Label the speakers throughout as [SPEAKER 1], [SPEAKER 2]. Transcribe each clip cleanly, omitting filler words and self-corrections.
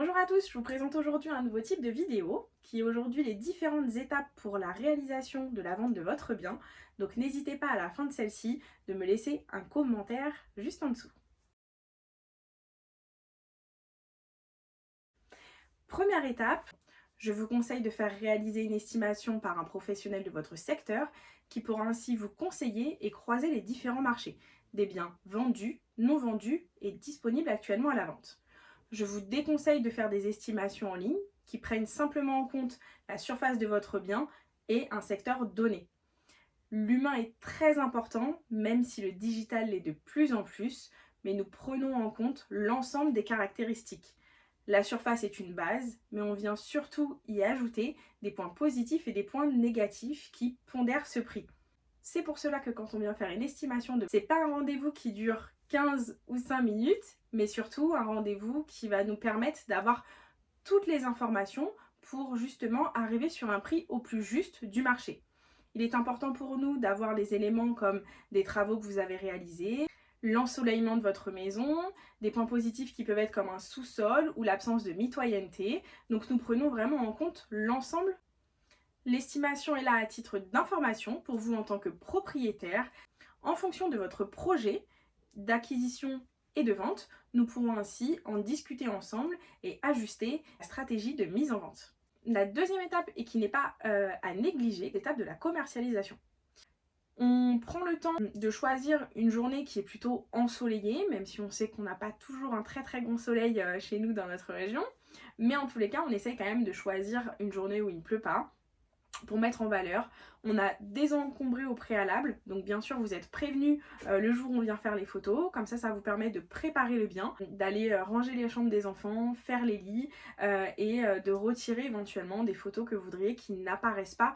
[SPEAKER 1] Bonjour à tous, je vous présente aujourd'hui un nouveau type de vidéo qui est aujourd'hui les différentes étapes pour la réalisation de la vente de votre bien. Donc n'hésitez pas à la fin de celle-ci de me laisser un commentaire juste en dessous. Première étape, je vous conseille de faire réaliser une estimation par un professionnel de votre secteur qui pourra ainsi vous conseiller et croiser les différents marchés, des biens vendus, non vendus et disponibles actuellement à la vente. Je vous déconseille de faire des estimations en ligne qui prennent simplement en compte la surface de votre bien et un secteur donné. L'humain est très important, même si le digital l'est de plus en plus, mais nous prenons en compte l'ensemble des caractéristiques. La surface est une base, mais on vient surtout y ajouter des points positifs et des points négatifs qui pondèrent ce prix. C'est pour cela que quand on vient faire une estimation c'est pas un rendez-vous qui dure 15 ou 5 minutes, mais surtout un rendez-vous qui va nous permettre d'avoir toutes les informations pour justement arriver sur un prix au plus juste du marché. Il est important pour nous d'avoir les éléments comme des travaux que vous avez réalisés, l'ensoleillement de votre maison, des points positifs qui peuvent être comme un sous-sol ou l'absence de mitoyenneté. Donc nous prenons vraiment en compte l'ensemble. L'estimation est là à titre d'information pour vous en tant que propriétaire. En fonction de votre projet d'acquisition et de vente, nous pourrons ainsi en discuter ensemble et ajuster la stratégie de mise en vente. La deuxième étape, et qui n'est pas à négliger, l'étape de la commercialisation. On prend le temps de choisir une journée qui est plutôt ensoleillée, même si on sait qu'on n'a pas toujours un très bon soleil chez nous dans notre région. Mais en tous les cas, on essaye quand même de choisir une journée où il ne pleut pas pour mettre en valeur. On a désencombré au préalable, donc bien sûr vous êtes prévenus le jour où on vient faire les photos, comme ça vous permet de préparer le bien, d'aller ranger les chambres des enfants, faire les lits et de retirer éventuellement des photos que vous voudriez qui n'apparaissent pas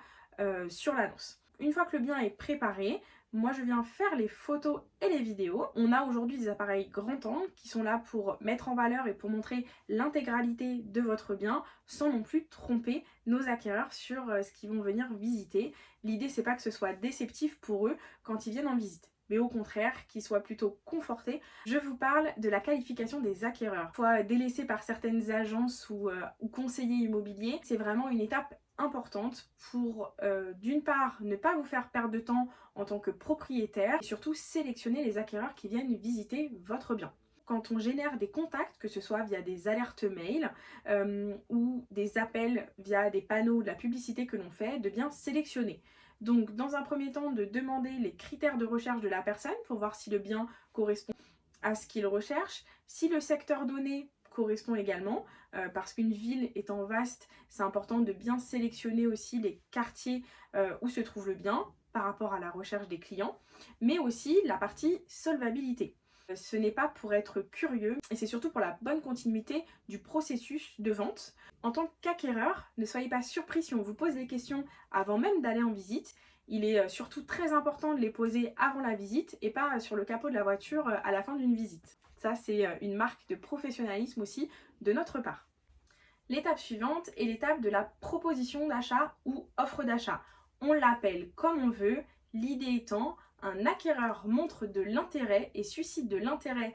[SPEAKER 1] sur l'annonce. Une fois que le bien est préparé, moi je viens faire les photos et les vidéos. On a aujourd'hui des appareils grand angle qui sont là pour mettre en valeur et pour montrer l'intégralité de votre bien sans non plus tromper nos acquéreurs sur ce qu'ils vont venir visiter. L'idée c'est pas que ce soit déceptif pour eux quand ils viennent en visite, mais au contraire qu'ils soient plutôt confortés. Je vous parle de la qualification des acquéreurs. Parfois délaissés par certaines agences ou conseillers immobiliers, c'est vraiment une étape importante pour d'une part ne pas vous faire perdre de temps en tant que propriétaire et surtout sélectionner les acquéreurs qui viennent visiter votre bien. Quand on génère des contacts, que ce soit via des alertes mail ou des appels via des panneaux de la publicité que l'on fait, de bien sélectionner. Donc dans un premier temps de demander les critères de recherche de la personne pour voir si le bien correspond à ce qu'il recherche, si le secteur donné correspond également, parce qu'une ville étant vaste, c'est important de bien sélectionner aussi les quartiers où se trouve le bien par rapport à la recherche des clients, mais aussi la partie solvabilité. Ce n'est pas pour être curieux et c'est surtout pour la bonne continuité du processus de vente. En tant qu'acquéreur, ne soyez pas surpris si on vous pose des questions avant même d'aller en visite. Il est surtout très important de les poser avant la visite et pas sur le capot de la voiture à la fin d'une visite. Ça, c'est une marque de professionnalisme aussi de notre part. L'étape suivante est l'étape de la proposition d'achat ou offre d'achat. On l'appelle comme on veut, l'idée étant un acquéreur montre de l'intérêt et suscite de l'intérêt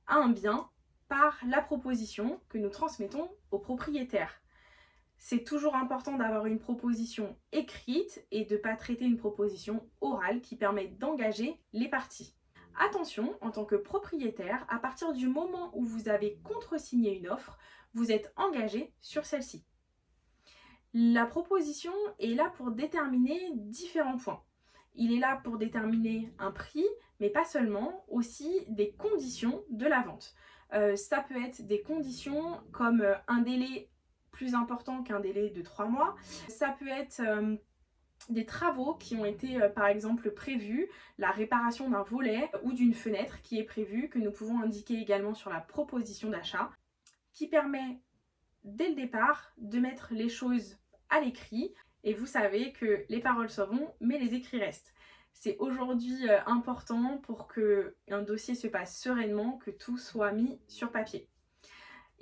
[SPEAKER 1] à un bien par la proposition que nous transmettons au propriétaire. C'est toujours important d'avoir une proposition écrite et de ne pas traiter une proposition orale qui permet d'engager les parties. Attention, en tant que propriétaire, à partir du moment où vous avez contresigné une offre, vous êtes engagé sur celle-ci. La proposition est là pour déterminer différents points. Il est là pour déterminer un prix, mais pas seulement, aussi des conditions de la vente. Ça peut être des conditions comme un délai plus important qu'un délai de 3 mois. Ça peut être des travaux qui ont été par exemple prévus, la réparation d'un volet ou d'une fenêtre qui est prévue, que nous pouvons indiquer également sur la proposition d'achat, qui permet dès le départ de mettre les choses à l'écrit. Et vous savez que les paroles s'en vont, mais les écrits restent. C'est aujourd'hui important pour qu'un dossier se passe sereinement, que tout soit mis sur papier.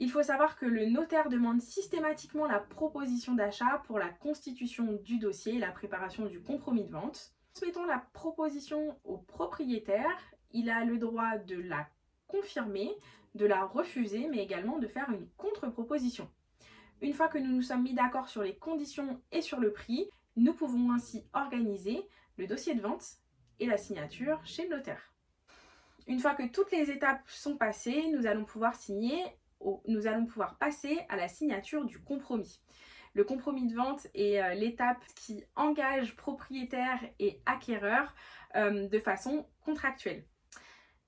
[SPEAKER 1] Il faut savoir que le notaire demande systématiquement la proposition d'achat pour la constitution du dossier et la préparation du compromis de vente. Transmettons la proposition au propriétaire. Il a le droit de la confirmer, de la refuser, mais également de faire une contre-proposition. Une fois que nous nous sommes mis d'accord sur les conditions et sur le prix, nous pouvons ainsi organiser le dossier de vente et la signature chez le notaire. Une fois que toutes les étapes sont passées, nous allons pouvoir passer à la signature du compromis. Le compromis de vente est l'étape qui engage propriétaire et acquéreur de façon contractuelle.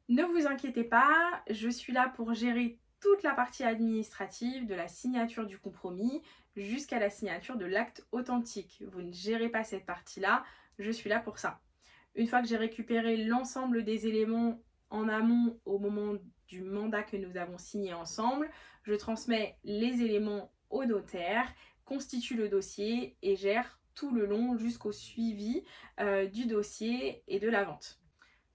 [SPEAKER 1] Ne vous inquiétez pas, je suis là pour gérer toute la partie administrative de la signature du compromis jusqu'à la signature de l'acte authentique. Vous ne gérez pas cette partie-là, je suis là pour ça. Une fois que j'ai récupéré l'ensemble des éléments en amont au moment du mandat que nous avons signé ensemble, je transmets les éléments au notaire, constitue le dossier et gère tout le long jusqu'au suivi du dossier et de la vente.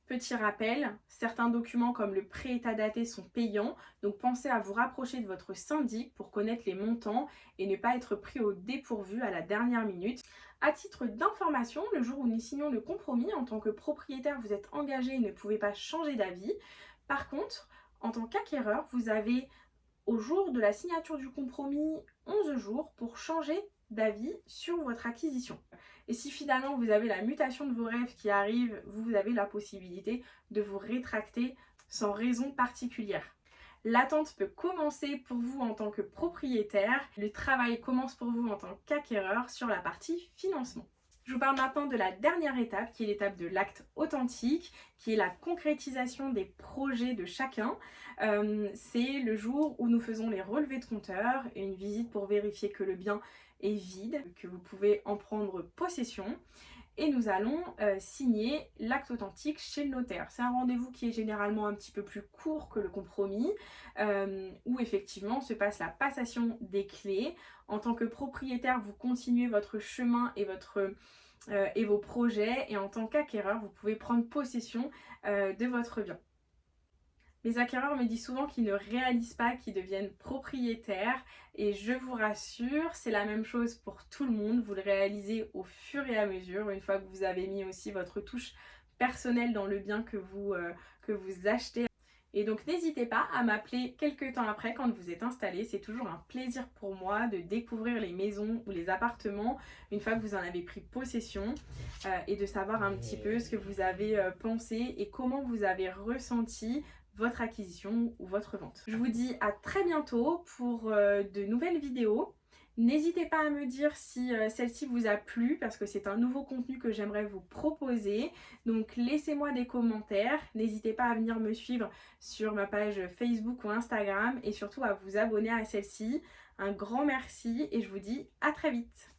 [SPEAKER 1] Petit rappel, certains documents comme le pré-état daté sont payants, donc pensez à vous rapprocher de votre syndic pour connaître les montants et ne pas être pris au dépourvu à la dernière minute. À titre d'information, le jour où nous signons le compromis, en tant que propriétaire, vous êtes engagé et ne pouvez pas changer d'avis. Par contre, en tant qu'acquéreur, vous avez au jour de la signature du compromis 11 jours pour changer d'avis sur votre acquisition. Et si finalement vous avez la mutation de vos rêves qui arrive, vous avez la possibilité de vous rétracter sans raison particulière. L'attente peut commencer pour vous en tant que propriétaire. Le travail commence pour vous en tant qu'acquéreur sur la partie financement. Je vous parle maintenant de la dernière étape, qui est l'étape de l'acte authentique, qui est la concrétisation des projets de chacun. C'est le jour où nous faisons les relevés de compteur et une visite pour vérifier que le bien est vide, que vous pouvez en prendre possession. Et nous allons signer l'acte authentique chez le notaire. C'est un rendez-vous qui est généralement un petit peu plus court que le compromis, où effectivement se passe la passation des clés. En tant que propriétaire, vous continuez votre chemin et vos projets, et en tant qu'acquéreur, vous pouvez prendre possession de votre bien. Les acquéreurs me disent souvent qu'ils ne réalisent pas qu'ils deviennent propriétaires et je vous rassure, c'est la même chose pour tout le monde. Vous le réalisez au fur et à mesure, une fois que vous avez mis aussi votre touche personnelle dans le bien que vous achetez. Et donc n'hésitez pas à m'appeler quelques temps après quand vous êtes installé. C'est toujours un plaisir pour moi de découvrir les maisons ou les appartements une fois que vous en avez pris possession et de savoir un petit peu ce que vous avez pensé et comment vous avez ressenti votre acquisition ou votre vente. Je vous dis à très bientôt pour de nouvelles vidéos. N'hésitez pas à me dire si celle-ci vous a plu parce que c'est un nouveau contenu que j'aimerais vous proposer. Donc laissez-moi des commentaires. N'hésitez pas à venir me suivre sur ma page Facebook ou Instagram et surtout à vous abonner à celle-ci. Un grand merci et je vous dis à très vite.